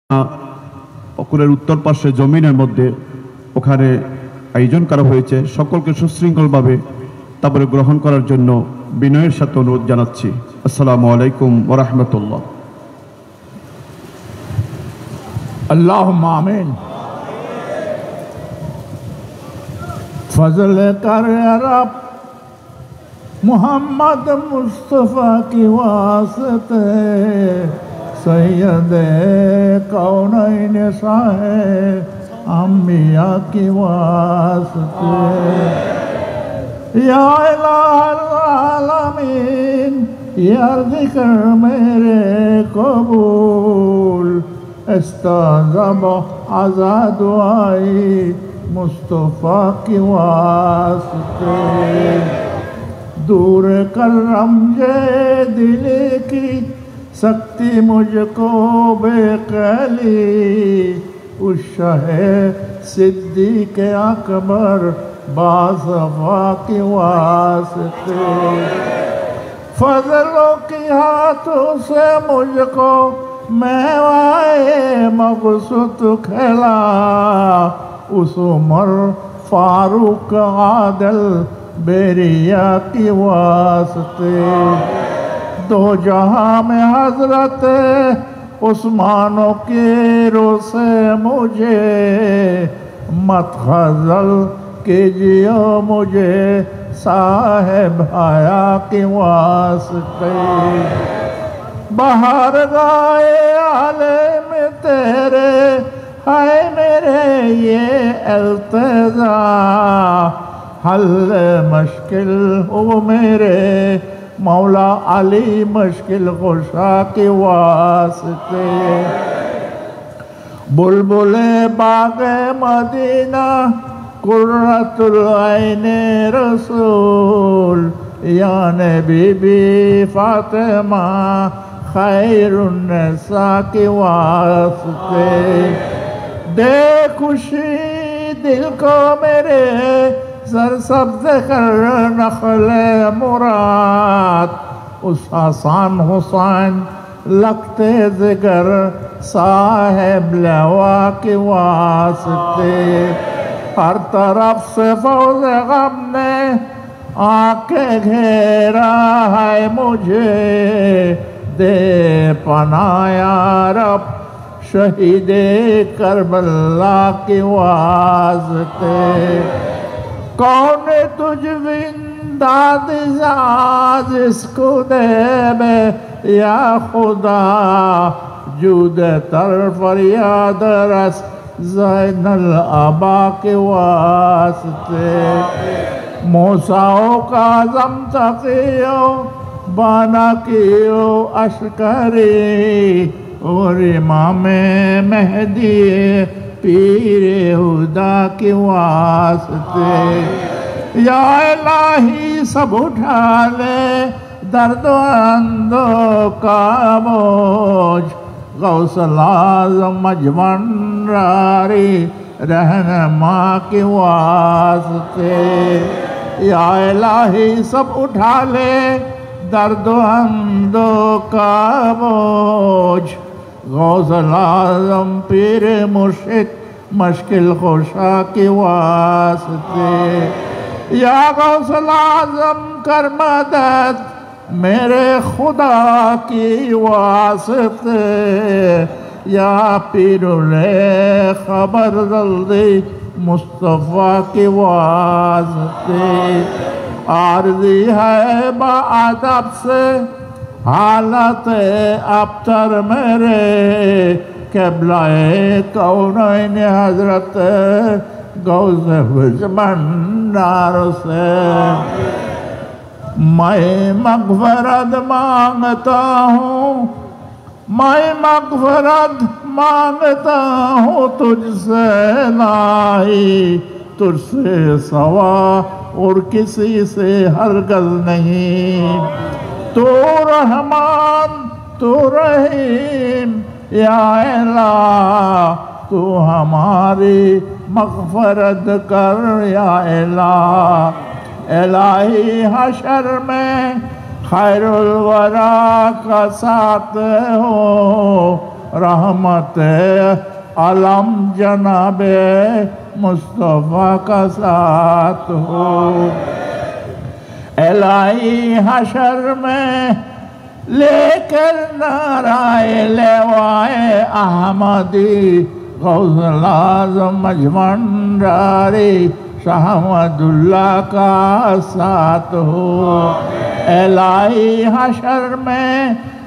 পুকুরের উত্তর পাশে জমিনের মধ্যে ওখানে আয়োজন করা হয়েছে। সকলকে সুশৃঙ্খলভাবে তারপরে গ্রহণ করার জন্য বিনয়ের সাথে অনুরোধ জানাচ্ছি। আসসালামু আলাইকুম ওয়া রাহমাতুল্লাহ। अल्लाहुम्मा आमीन। फजल कर रब मोहम्मद मुस्तफ़ा की वास्ते सैयद कौनैन शाहे अम्बिया की वास्ते या इलाहल आलमीन या ज़िक्र मेरे कबूल इस्ताज़ब आज़ाद दुआई मुस्तफ़ा की वास्ते दूर कर रमज़े दिल की सकती मुझको बेकली उस शहे सिद्दीक़ अकबर बासफ़ा की वास्ते फजलों की हाथों से मुझको मेवाए मक़सूद खिला उस उमर फारूक आदल बेरिया की वास्ते दो जहां में हजरत उस्मानों के रोसे मुझे मत खजल कीजिए मुझे साहिब हया की वास्ते बाहर गाए आले में तेरे है मेरे ये अल्तज़ा हल मुश्किल हो मेरे मौला अली मुश्किल कुशा के वास्ते बुलबुले बाग़े मदीना कुर्रतुल ऐने रसूल याने बीबी फातिमा खैरुन्निसा के वास्ते दे खुशी दिल को मेरे सरसब्ज़ कर नखले मुराद उस हसन हुसैन लगते जिगर साहिब लवा के वास्ते हर तरफ से फौज गम ने आके घेरा है मुझे दे पनाया रब शहीदे करबला के वास्ते कौन तुझ विंदाद जिसको दे में या खुदा जुद तर फरियाद रस ज़ैनल अबा के वास्ते मूसाओं का ज़म तक़ियो बाना कियो अशकरी और इमाम मेहदी पीरे हुदा के वास्ते या इलाही सब उठा ले दर्द अंदो का बोझ गौसल आज़म मजमंरारी रहनमा के वास्ते या इलाही सब उठा ले दर्द अंदो का बोझ गौसल आज़म पीर मुर्शिद मुश्किल खुशा के वास्ते या गौसल आज़म कर मदद मेरे खुदा की वास्ते या पीरुले खबर जल्दी मुस्तफ़ा के वास्ते आरज़ी है बाअदब से हालत अबतर मेरे क़िबला-ए कौनैन हज़रत गौसे हुज़मन्नार से मैं मग़फ़िरत मांगता हूँ मैं मग़फ़िरत मांगता हूँ तुझसे लाई तुझसे सवा और किसी से हरगज़ नहीं तू रहमान तू रहीम या इलाह तू हमारी मग़फ़िरत कर या इलाह इलाही हशर में खैरुल वरा का साथ हो रहमत आलम जनाबे मुस्तफ़ा का साथ हो। इलाही हशर में लेकर नाराए लेवाए अहमदी गौसल आज़म मजमंडारी शाहमदुल्ला का साथ हो। इलाही हशर में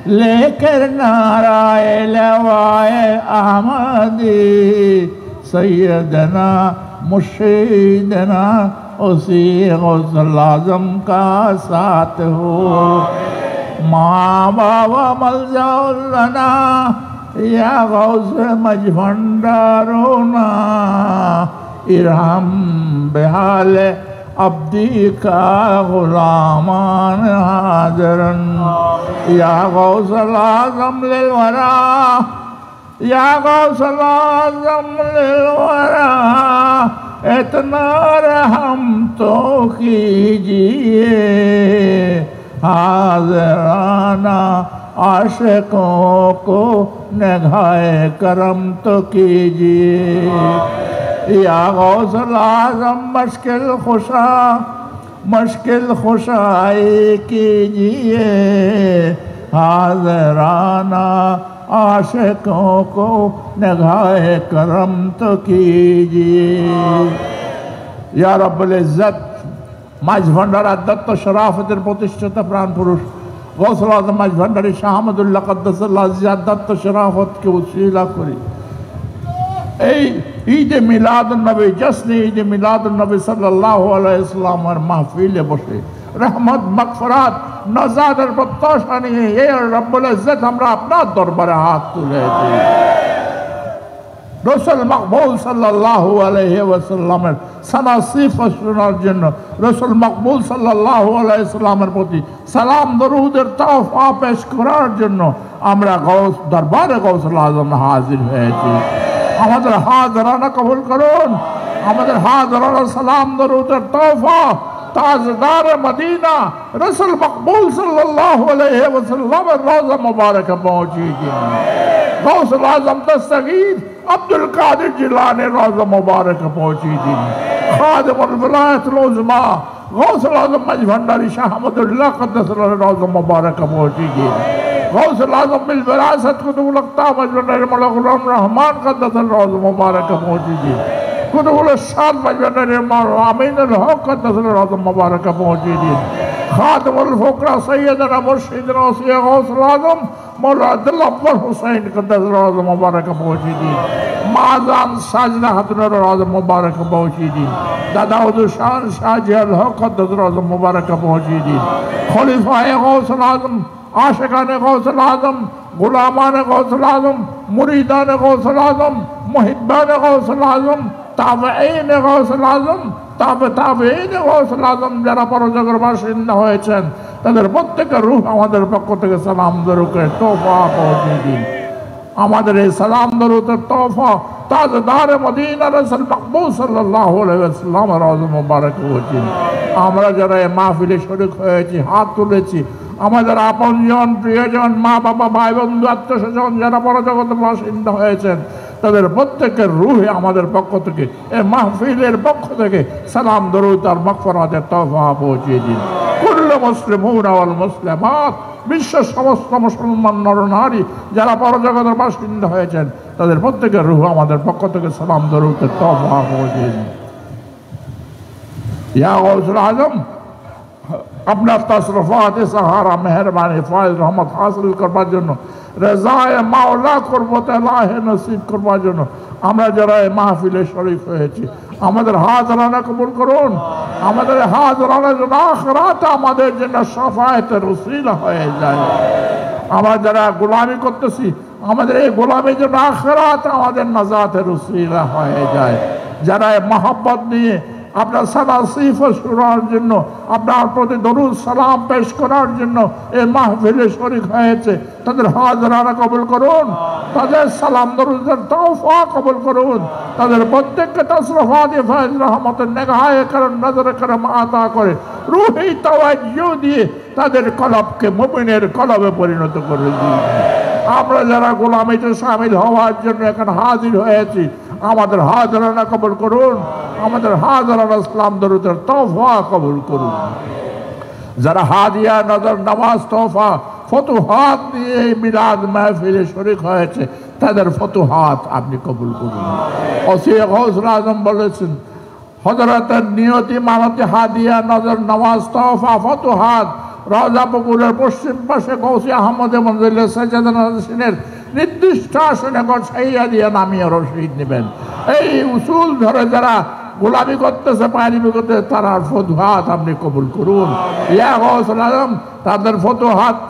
लेकर नाराए लेवाए अहमदी सैयदना मुर्शिदना उसी गौसल आज़म का साथ हो। माँ बाबा मलजाउलना या गौस मजभंडारोना इरहम बेहाल अब्दी का गुलामान हाज़रन या गौसल आज़म लिल वरा या गौसल आज़म लिल वरा इतना रहम तो कीजिए हाज़राना आशिकों को निगाहे करम तो कीजिए। या गौसल आज़म मुश्किल खुशाई कीजिए हाज़राना आशिकों को निगाहे करम तो कीजिए। या रब्बुल इज़्ज़त মাঝভান্ডার দত্ত শরাফতের প্রতিষ্ঠাতা প্রাণ পুরুষ গৌসুল আজম মাঝভান্ডারী শাহ আহমদুল্লাহ কদ্দাসাল্লাহ জিয়াদ দত্ত শরাফতকে উসিলা করি এই ঈদে মিলাদুন নবী জশ্নে ঈদে মিলাদুন নবী সাল্লাল্লাহু আলাইহি ওয়াসাল্লামের মাহফিলে বসে রহমত মাগফিরাত নাজাতের প্রত্যাশা নিয়ে হে রব্বুল ইজ্জত আমরা আপনার দরবারে হাত তুলে দিই। রসুল মকবুল সাল্লাল্লাহু আলাইহি ওয়াসাল্লামের সানাসিফ শোনার জন্য রসুল মকবুল সাল্লাল্লাহু আলাইহি ওয়াসাল্লামের প্রতি সালাম দরুদের তোহফা পেশ করার জন্য আমরা দরবারে গৌসুল আজম হাজির হয়েছি। আমাদের হাজরানা কবুল করুন, আমাদের হাজরানা সালাম দরুদের তোহফা তাজদার মদিনা রসুল মকবুল সাল্লাল্লাহু আলাইহি ওয়াসাল্লামের রওজা মুবারকে পৌঁছিয়ে দিন। গৌসুল আজম দস্তগীর আব্দুল কাদের জিলানী রওজা মুবারকে পৌঁছিয়ে দিন। খাদিমুল বিলায়াতুল উজমা গৌসুল আজম মাঝভান্ডারী শাহ আহমদুল্লাহ কদ্দাসাল্লাহু রওজা মুবারকে পৌঁছিয়ে দিন। গৌসুল আজম বিল বিরাসত কুতুবুল আকতাব মাঝভান্ডারী মাওলানা গুলাম রহমান কদ্দাসাল্লাহু রওজা মুবারকে পৌঁছিয়ে দিন। কুতুবুল শাদ মাঝভান্ডারী মাওলানা আমিনুল হক কদ্দাসাল্লাহু রওজা মুবারকে পৌঁছিয়ে দিন। খাদিমুল ফুকরা সৈয়দনা মুর্শিদনা ওসিয়া গৌসুল আজম মৌলানা আব্দুল আব্বাস হুসাইন কদ্দাসাল্লাহু রওজা মুবারকে পৌঁছিয়ে দিন। মাজান সাজদা খাতুনের রওজা মুবারকে পৌঁছিয়ে দিন। দাদা হুজুর শাহ জিয়াউল হক কদ্দাসাল্লাহু রওজা মুবারকে পৌঁছিয়ে দিন। খলিফায়ে গৌসুল আজম आशिकाने गौसुल आज़म गुलामाने गौसुल आज़म मुरीदाने गौसुल आज़म मुहिब्बाने गौसुल आज़म ताबईने गौसुल आज़म ताबईने गौसुल आज़म যারা পরজগতের বাসিন্দা হয়েছেন তাদের প্রত্যেকের রূহ আমাদের পক্ষ থেকে সালাম দরুদের তোহফা পৌঁছে দিন। আমাদের এই সালাম দরুদের তোহফা তাজদার মদিনা রাসূল মকবুল সাল্লাল্লাহু আলাইহি ওয়াসাল্লামের রওজা মুবারকে পৌঁছে দিন। আমরা যারা এই মাহফিলে শরীক হয়েছি, হাত তুলেছি, আমাদের আপনজন প্রিয়জন মা বাবা ভাই বন্ধু আত্মীয়স্বজন যারা পরজগতের বাসিন্দা হয়েছেন তাদের প্রত্যেকের রূহে আমাদের পক্ষ থেকে এই মাহফিলের পক্ষ থেকে সালাম দরুদ আর মাগফিরাতের তোহফা পৌঁছে দিন। কুল্লু মুসলিমুনা ওয়াল মুসলিমাত বিশ্বের সমস্ত মুসলমান নরনারী যারা পরজগতের বাসিন্দা হয়েছেন তাদের প্রত্যেকের রূহ আমাদের পক্ষ থেকে সালাম দরুদের তোহফা পৌঁছে দিন। ইয়া গৌসুল আজম আপনার তাসরফাত সাহারা মেহরবানি ফয়েজ রহমত হাসিল করবার জন্য রেজায়ে মাওলা কুরবত ইলাহি নসিব করবার জন্য আমরা যারা এই মাহফিলে শরীক হয়েছি আমাদের হাজরানা কবুল করুন। আমাদের হাজরানা যেন আখিরাতে আমাদের জন্য শাফায়েতের ওসিলা হয়ে যায়। আমরা যারা গোলামি করতেছি আমাদের এই গোলামি যেন আখিরাতে আমাদের নাজাতের ওসিলা হয়ে যায়। যারা এই মহব্বত নিয়ে আপনার সানাসিফ শোনার জন্য আপনার প্রতি দরুদ সালাম পেশ করার জন্য এই মাহফিলে শরীক হয়েছে তাদের হাজরানা কবুল করুন, তাদের সালাম দরুদের তোহফা কবুল করুন, তাদের প্রত্যেককে তাসরফাত ফয়েজ রহমতের নিগাহে করম নজরে করম আতা করে রূহি তাওয়াজ্জুহ দিয়ে তাদের কলবকে মুমিনের কলবে পরিণত করে দিন। আমরা যারা গোলামিতে শামিল হওয়ার জন্য এখানে হাজির হয়েছি আমাদের হাজরানা কবুল করুন, আমাদের হাজরানা ইসলাম দরুদের তোহফা কবুল করুন। যারা হাদিয়া নজর নামাজ তোহফা ফতুহাত নিয়ে এই মিলাদ মাহফিলে শরীক হয়েছে তাদের ফতুহাত আপনি কবুল করুন। ওসিয়ে গৌসুল আজম বলেছেন হযরতের নিয়তি মানতি হাদিয়া নজর নামাজ তোহফা ফতুহাত রাজা পুকুরের পশ্চিম পাশে গৌসি আহমদে মঞ্জিলে সাজ্জাদান হোসেনের নির্দিষ্ট আসনে গছাইয়া দিয়ে নামিয়ে রশিদ নেবেন। এই উসুল ধরে যারা গোলামি করতেছে পায়রামি করতেছে তারা ফতুহাত আপনি কবুল করুন। ইয়া গৌসুল আজম তাদের ফতুহাত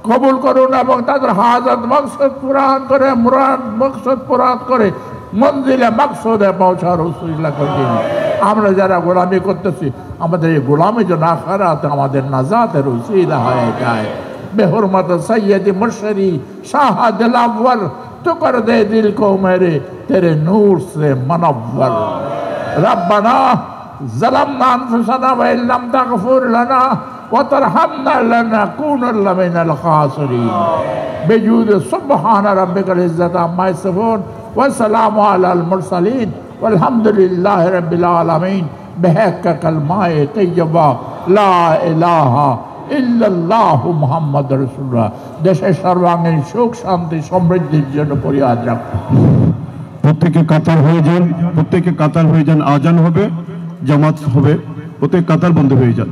কবুল করুন এবং তাদের হাজাত মকসদ পুরাণ করে মুরাদ মকসদ পুরাণ করে মঞ্জিলে মকসদে পৌঁছার উসিলা করে দিন। আমরা যারা গোলামি করতেছি আমাদের এই গোলামি যেন আখিরাতে আমাদের নাজাতের উসিলা হয়ে যায়। बेहुरमत सैयद मुर्शदी शाह दिलावर तो कर दे दिल को मेरे तेरे नूर से मनव्वर। रब्बना ज़लमना अनफुसना व इन लम तग़फिर लना व तरहमना लनकूनन मिनल खासिरीन। बिजूद सुब्हान रब्बिकल इज़्ज़ति अम्मा यसिफून व सलामु अलल मुरसलीन वल्हम्दुलिल्लाहि रब्बिल आलमीन। बिहक़्क़ि कलमाए तय्यबा ला इलाहा ইল্লাল্লাহু মুহাম্মাদুর রাসূলুল্লাহ। দেশের সর্বাঙ্গীন সুখ শান্তি সমৃদ্ধির জন্য ফরিয়াদ রাখুন। প্রত্যেকে কাতার হয়ে যান, প্রত্যেকে কাতার হয়ে যান। আজান হবে, জামাত হবে, প্রত্যেক কাতার বন্ধ হয়ে যান।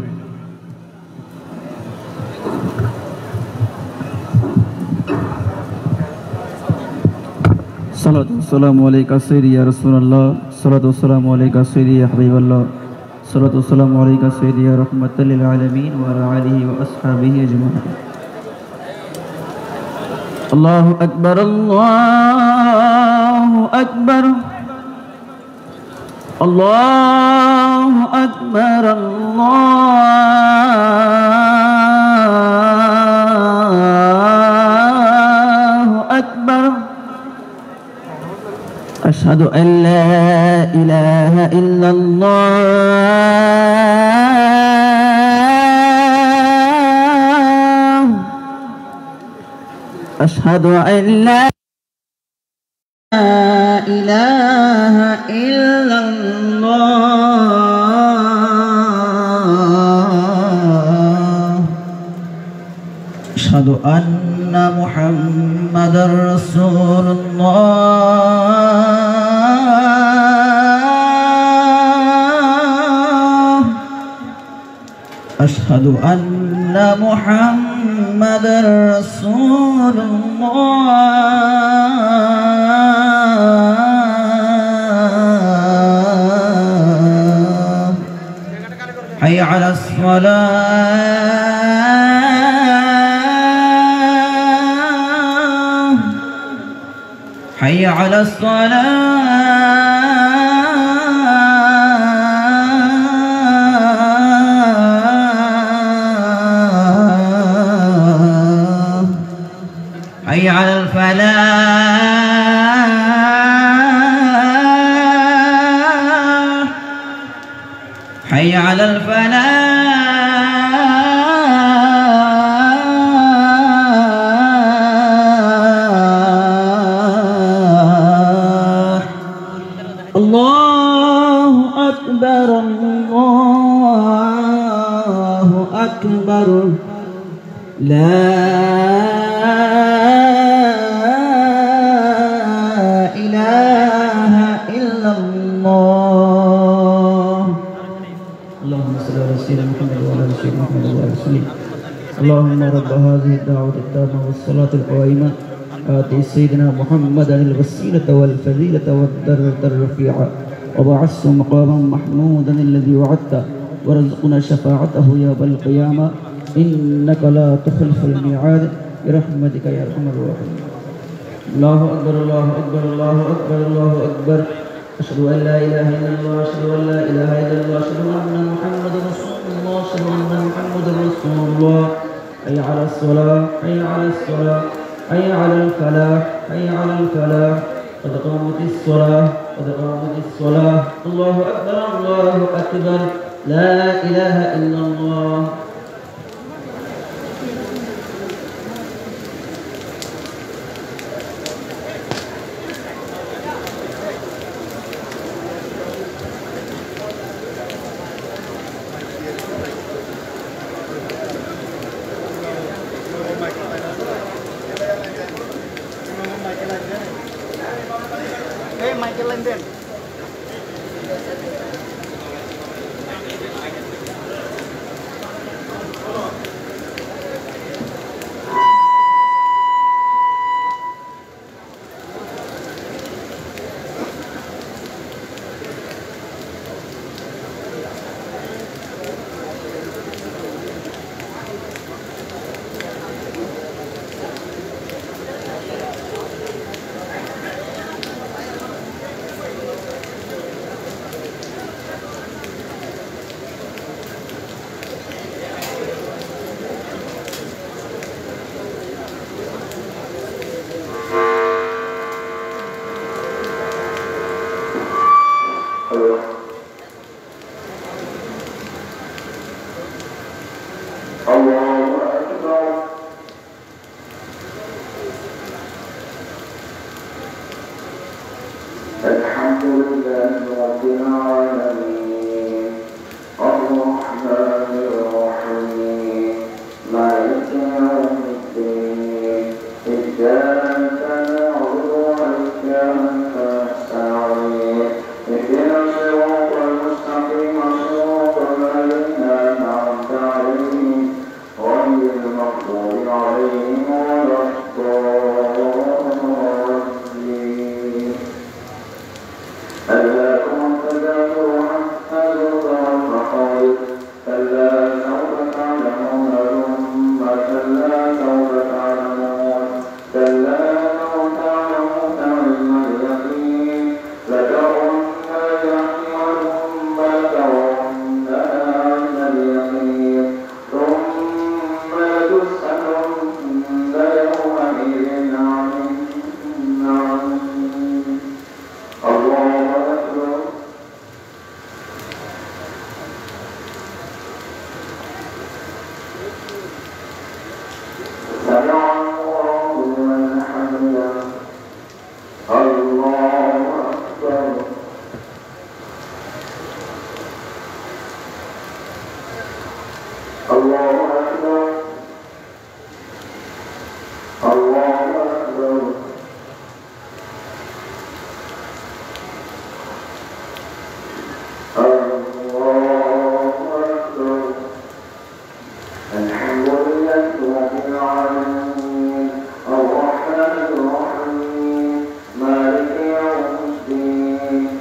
সালাতু ওয়াসসালামু আলাইকা সাইয়্যিদি ইয়া রাসূলুল্লাহ, সালাতু ওয়াসসালামু আলাইকা সাইয়্যিদি ইয়া হাবিবাল্লাহ, সালাতু ওয়াসসালামু আলাইকা সাইয়্যিদি ইয়া রাহমাতাল লিল আলামিন ওয়া আলা আলিহি ওয়া আসহাবিহি আজমাইন। আল্লাহু আকবার, আল্লাহু আকবার, আল্লাহু আকবার, আল্লাহু আকবার। أشهد أن لا إله إلا الله، أشهد أن لا إله إلا الله، أشهد أن محمدا رسول الله، أشهد أن محمدا رسول الله، حي على الصلاة، حي على الصلاة، حي على الفلاح، حي على الفلاح. الله أكبر، الله أكبر، لا إله إلا الله. اللهم صل على سيدنا محمد وعلى آل سيدنا محمد وعلى وسلم. اللهم رب هذه الدعوة التامة والصلاة القائمة آتي سيدنا محمدا الوسيلة والفضيلة والدرجة الرفيعة وبعثه مقاما محمودا الذي وعدته وارزقنا شفاعته يوم القيامة إنك لا تخلف الميعاد برحمتك يا أرحم الراحمين. الله أكبر، الله أكبر، الله أكبر، الله أكبر. أشهد أن لا إله إلا الله، أشهد أن لا إله إلا الله، أشهد أن محمدا رسول الله، أشهد أن محمدا رسول الله. حي على الصلاة، حي على الصلاة، حي على الفلاح، حي على الفلاح. قد قامت الصلاة، قد قامت الصلاة. الله أكبر، الله أكبر، لا إله إلا الله. الحمد لله رب العالمين الرحمن الرحيم مالك يوم الدين إياك نعبد وإياك نستعين اهدنا الصراط المستقيم صراط الذين أنعمت عليهم غير المغضوب عليهم ولا الضالين ألهاكم التكاثر حتى زرتم المقابر كلا سوف تعلمون ثم كلا سوف تعلمون كلا لو تعلمون علم اليقين لترون الجحيم ثم لترونها عين اليقين ثم لتسألن يومئذ عن النعيم الله أكبر سمع الله لمن حمده الله أكبر الله أكبر الله أكبر الله أكبر الحمد لله رب العالمين الرحمن الرحيم مالك يوم الدين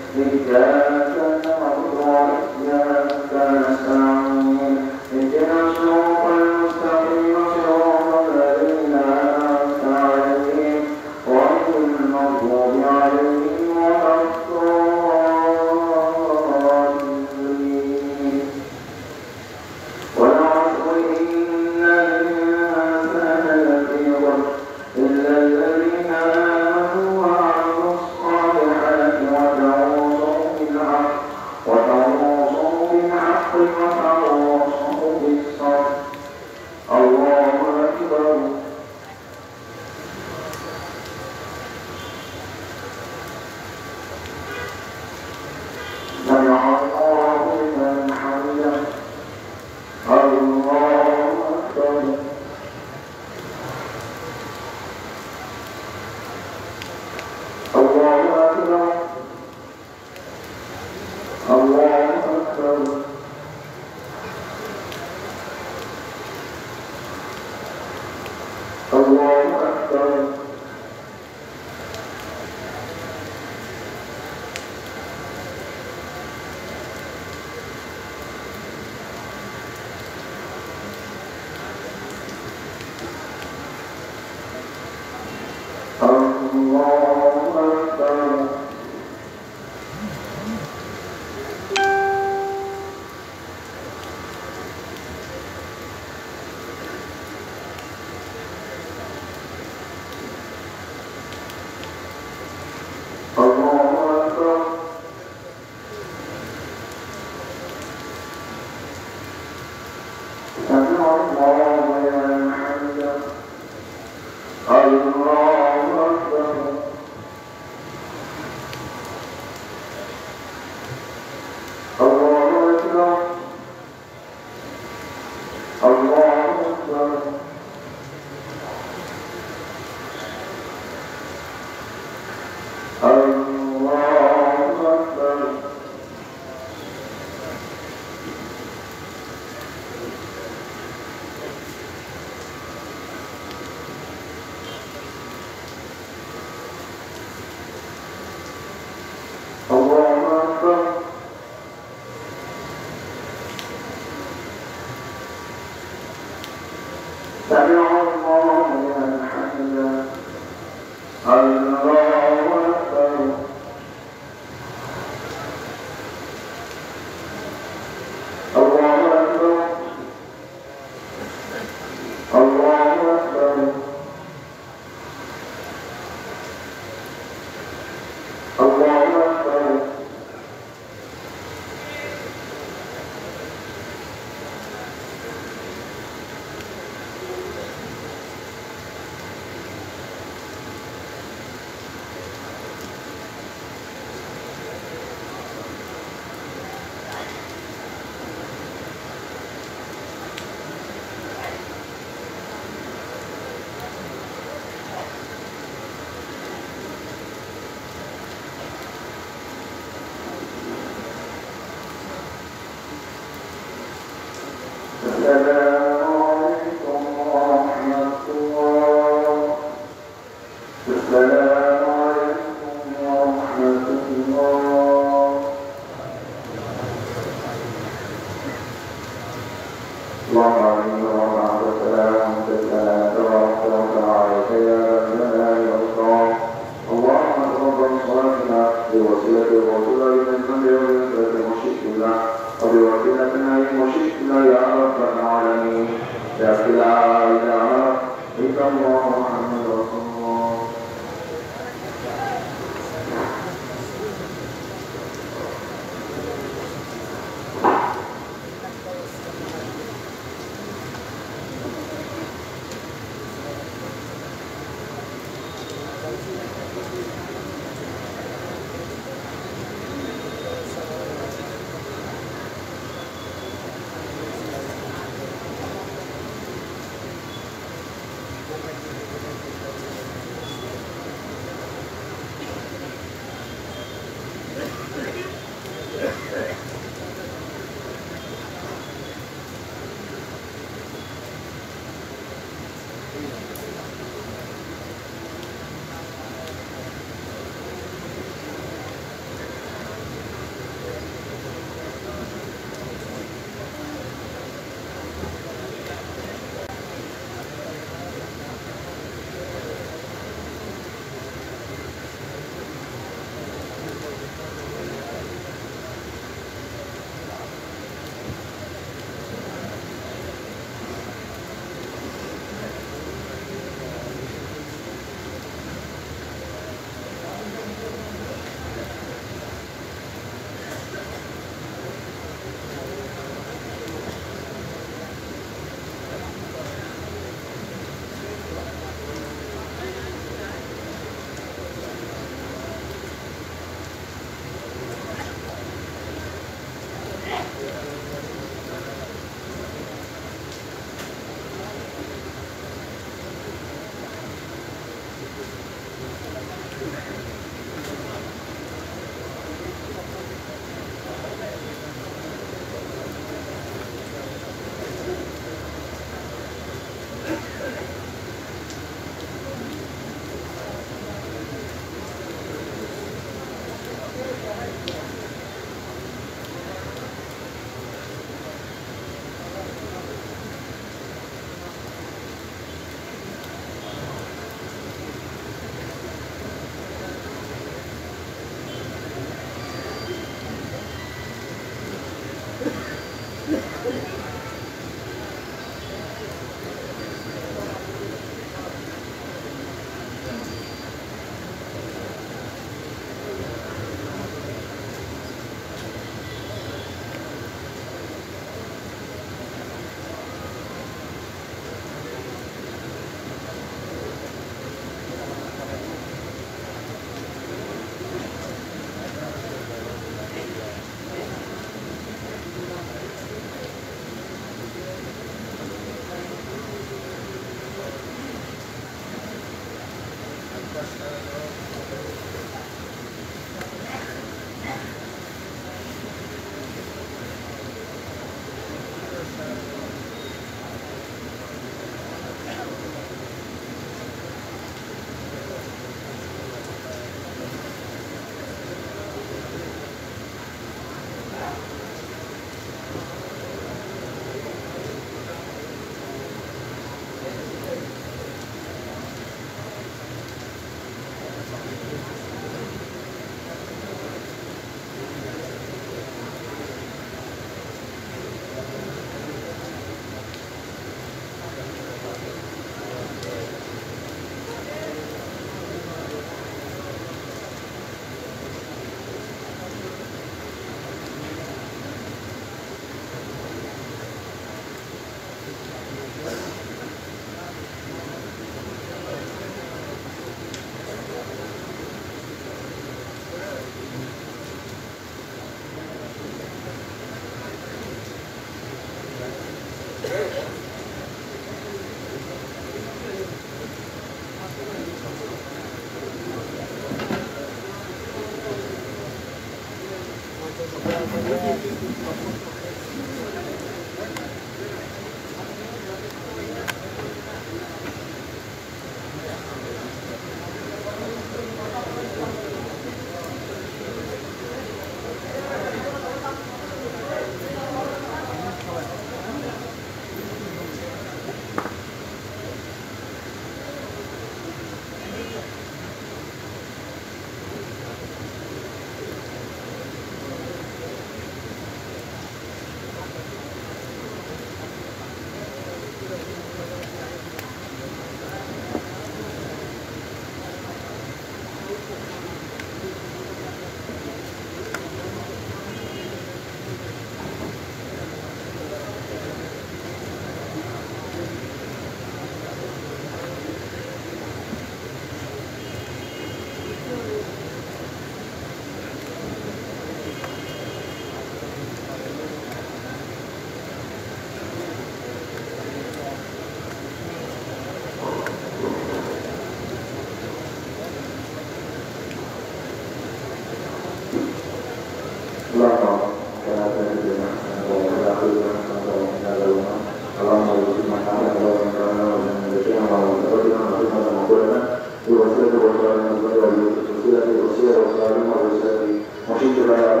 لا